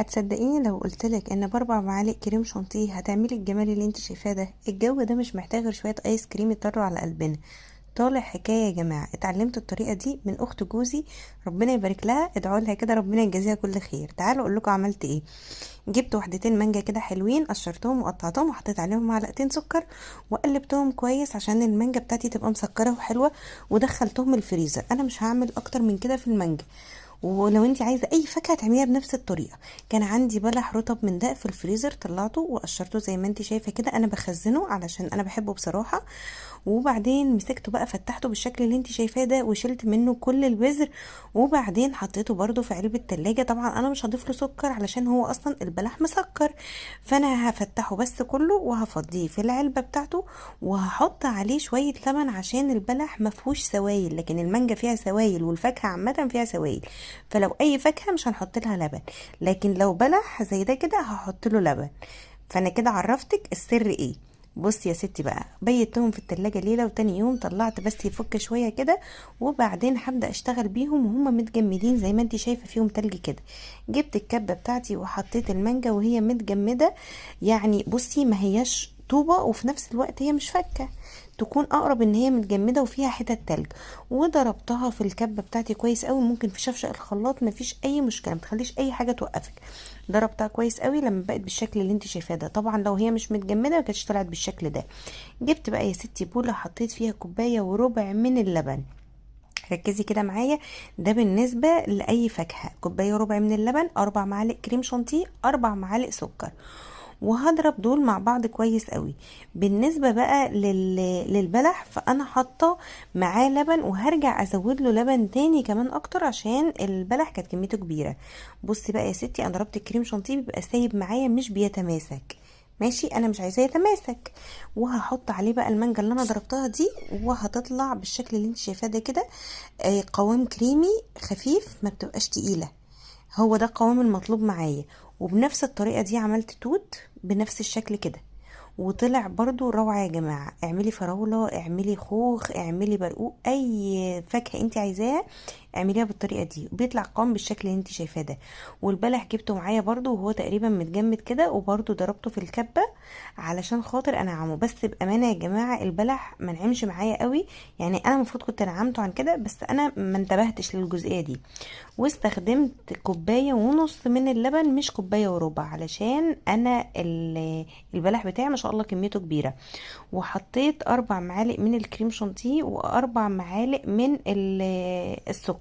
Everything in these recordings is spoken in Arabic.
هتصدقيني لو قلتلك ان باربع معالق كريم شانتيه هتعملي الجمال اللي انت شايفاه ده؟ الجو ده مش محتاج غير شويه ايس كريم يطروا على قلبنا. طالع حكايه يا جماعه، اتعلمت الطريقه دي من اخت جوزي، ربنا يبارك لها، ادعوا لها كده ربنا يجازيها كل خير. تعالوا اقول لكم عملت ايه. جبت وحدتين مانجا كده حلوين، قشرتهم وقطعتهم وحطيت عليهم معلقتين سكر وقلبتهم كويس عشان المانجا بتاعتي تبقى مسكره وحلوه، ودخلتهم الفريزر. انا مش هعمل اكتر من كده في المانجا، ولو انت عايزه اي فاكهه تعمليها بنفس الطريقه. كان عندي بلح رطب من ده في الفريزر، طلعته وقشرته زي ما انت شايفه كده، انا بخزنه علشان انا بحبه بصراحه. وبعدين مسكته بقى، فتحته بالشكل اللي انت شايفاه ده وشلت منه كل البذر، وبعدين حطيته برده في علبه التلاجة. طبعا انا مش هضيف له سكر علشان هو اصلا البلح مسكر، فانا هفتحه بس كله وهفضيه في العلبه بتاعته، وهحط عليه شويه لبن عشان البلح مفهوش سوائل، لكن المانجا فيها سوائل والفاكهه عامه فيها سوائل. فلو اي فاكهه مش هنحط لها لبن، لكن لو بلح زي ده كده هحط له لبن. فانا كده عرفتك السر ايه. بصي يا ستي بقى، بيتهم في التلاجة ليلة، وتاني يوم طلعت بس يفك شوية كده، وبعدين هبدأ اشتغل بيهم وهم متجمدين زي ما انت شايفة فيهم تلج كده. جبت الكبة بتاعتي وحطيت المانجا وهي متجمدة، يعني بصي ما هياش طوبة وفي نفس الوقت هي مش فكة، تكون اقرب ان هي متجمده وفيها حتت تلج. وضربتها في الكبه بتاعتي كويس قوي، ممكن في شفشق الخلاط مفيش اي مشكله، متخليش اي حاجه توقفك. ضربتها كويس قوي لما بقت بالشكل اللي انت شايفاه ده. طبعا لو هي مش متجمده ما كانتش طلعت بالشكل ده. جبت بقى يا ستي بوله، حطيت فيها كوبايه وربع من اللبن. ركزي كده معايا، ده بالنسبة لأي فاكهة. كوباية وربع من اللبن، 4 معالق كريم شانتيه، 4 معالق سكر، وهضرب دول مع بعض كويس قوي. بالنسبة بقى للبلح، فانا حاطه معاه لبن، وهرجع ازود له لبن تاني كمان اكتر عشان البلح كانت كميته كبيرة. بصي بقى يا ستي، انا ضربت الكريم شانتيه بيبقى سايب معايا مش بيتماسك، ماشي، انا مش عايزاه يتماسك. وهحط عليه بقى المانجا اللي انا ضربتها دي، وهتطلع بالشكل اللي انت شايفاه ده كده. قوام كريمي خفيف، ما بتبقاش تقيلة، هو ده القوام المطلوب معايا. وبنفس الطريقة دي عملت توت بنفس الشكل كده، وطلع برضو روعة يا جماعة. اعملي فراولة، اعملي خوخ، اعملي برقوق، اي فاكهة انت عايزاها اعمليها بالطريقة دي، بيطلع قوام بالشكل اللي انت شايفاه ده. والبلح جبته معايا برضو وهو تقريبا متجمد كده، وبرضو ضربته في الكبة علشان خاطر انعمه. بس بامانة يا جماعة البلح منعمش معايا قوي، يعني انا المفروض كنت نعمته عن كده، بس انا ما انتبهتش للجزئية دي. واستخدمت كوباية ونص من اللبن، مش كوباية وربع، علشان انا البلح بتاعي ما شاء الله كميته كبيرة. وحطيت 4 معالق من الكريم شانتيه، و4 معالق من السكر.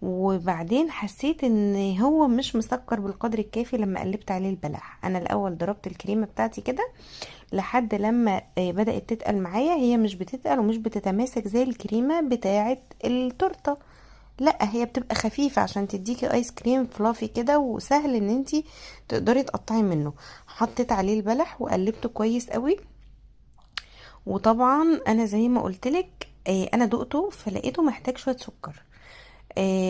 وبعدين حسيت ان هو مش مسكر بالقدر الكافي لما قلبت عليه البلح. انا الاول ضربت الكريمه بتاعتي كده لحد لما بدات تتقل معايا. هي مش بتتقل ومش بتتماسك زي الكريمه بتاعه التورته، لا هي بتبقى خفيفة عشان تديكي ايس كريم فلافي كده، وسهل ان انتي تقدري تقطعي منه. حطيت عليه البلح وقلبته كويس قوي. وطبعا انا زي ما قلتلك انا دقته فلقيته محتاج شوية سكر.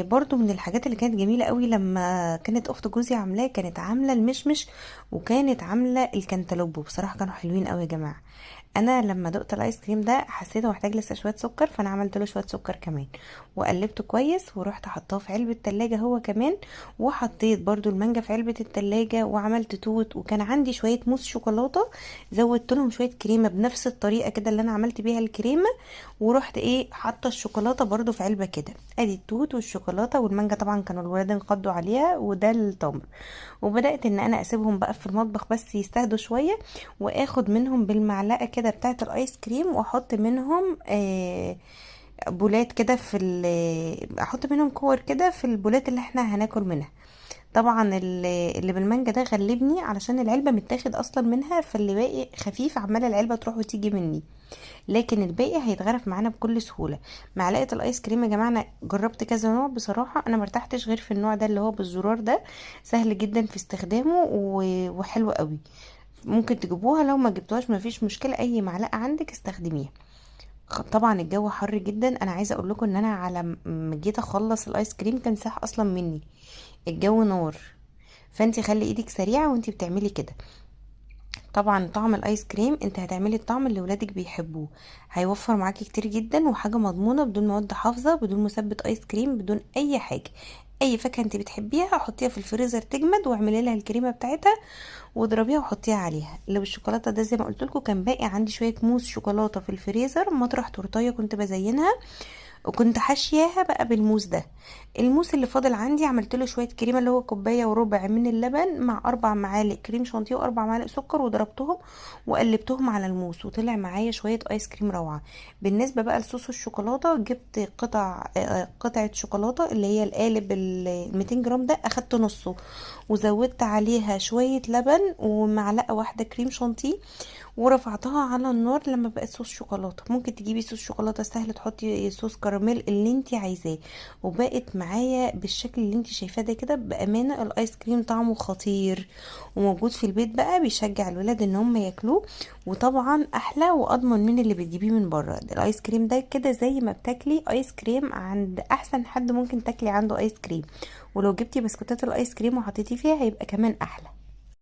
برضو من الحاجات اللي كانت جميلة قوي لما كانت اخت جوزي عاملاه، كانت عاملة المشمش وكانت عاملة الكنتالوب، بصراحة كانوا حلوين قوي يا جماعة. انا لما دقت الايس كريم ده حسيته محتاج لسه شويه سكر، فانا عملت له شويه سكر كمان وقلبته كويس، ورحت حطاه في علبه تلاجة هو كمان. وحطيت برضو المانجا في علبه التلاجة، وعملت توت، وكان عندي شويه موس شوكولاته، زودت لهم شويه كريمه بنفس الطريقه كده اللي انا عملت بيها الكريمه. ورحت حاطه الشوكولاته برضو في علبه كده. ادي التوت والشوكولاته والمانجا، طبعا كانوا الولاد انقضوا عليها، وده التمر. وبدات ان انا اسيبهم بقى في المطبخ بس يستهدوا شويه، واخد منهم بالمعلقه كده بتاعه الايس كريم، واحط منهم بولات كده احط منهم كور كده في البولات اللي احنا هناكل منها. طبعا اللي بالمانجا ده غلبني علشان العلبه متاخد اصلا منها، فاللي باقي خفيف، عماله العلبه تروح وتيجي مني، لكن الباقي هيتغرف معانا بكل سهوله. معلقه الايس كريم يا جماعه، انا جربت كذا نوع بصراحه، انا مرتحتش غير في النوع ده اللي هو بالزرار ده، سهل جدا في استخدامه وحلو قوي. ممكن تجيبوها، لو ما جبتوهاش ما فيش مشكله، اي معلقه عندك استخدميها. طبعا الجو حر جدا، انا عايزه اقول لكم ان انا على ما جيت اخلص الايس كريم كان ساح اصلا مني، الجو نار. فانتي خلي ايدك سريعه وانتي بتعملي كده. طبعا طعم الايس كريم انت هتعملي الطعم اللي ولادك بيحبوه، هيوفر معاكي كتير جدا، وحاجه مضمونه بدون مواد حافظه، بدون مثبت ايس كريم، بدون اي حاجه. اي فاكهه انت بتحبيها حطيها في الفريزر تجمد، واعملي لها الكريمه بتاعتها واضربيها وحطيها عليها. لو الشوكولاته ده زي ما قلت لكم كان باقي عندي شويه موس شوكولاته في الفريزر مطرح تورتيه كنت بزينها، وكنت حاشياها بقى بالموس ده. الموس اللي فاضل عندي عملت له شويه كريمه اللي هو كوبايه وربع من اللبن مع 4 معالق كريم شانتيه و4 معالق سكر، وضربتهم وقلبتهم على الموس وطلع معايا شويه ايس كريم روعه. بالنسبه بقى لصوص الشوكولاته جبت قطعه شوكولاته اللي هي القالب ال 200 جرام ده، اخدت نصه وزودت عليها شويه لبن ومعلقه واحده كريم شانتيه ورفعتها على النار لما بقت صوص شوكولاته. ممكن تجيبي صوص شوكولاته سهل تحطي صوص كراميل اللي انت عايزاه، وبقت معايا بالشكل اللي انت شايفاه ده كده. بامانه الايس كريم طعمه خطير وموجود في البيت بقى، بيشجع الولاد ان هم ياكلوه، وطبعا احلى واضمن من اللي بتجيبيه من بره. الايس كريم ده كده زي ما بتاكلي ايس كريم عند احسن حد ممكن تاكلي عنده ايس كريم، ولو جبتي بسكوتات الايس كريم وحطيتيه فيها هيبقى كمان احلى.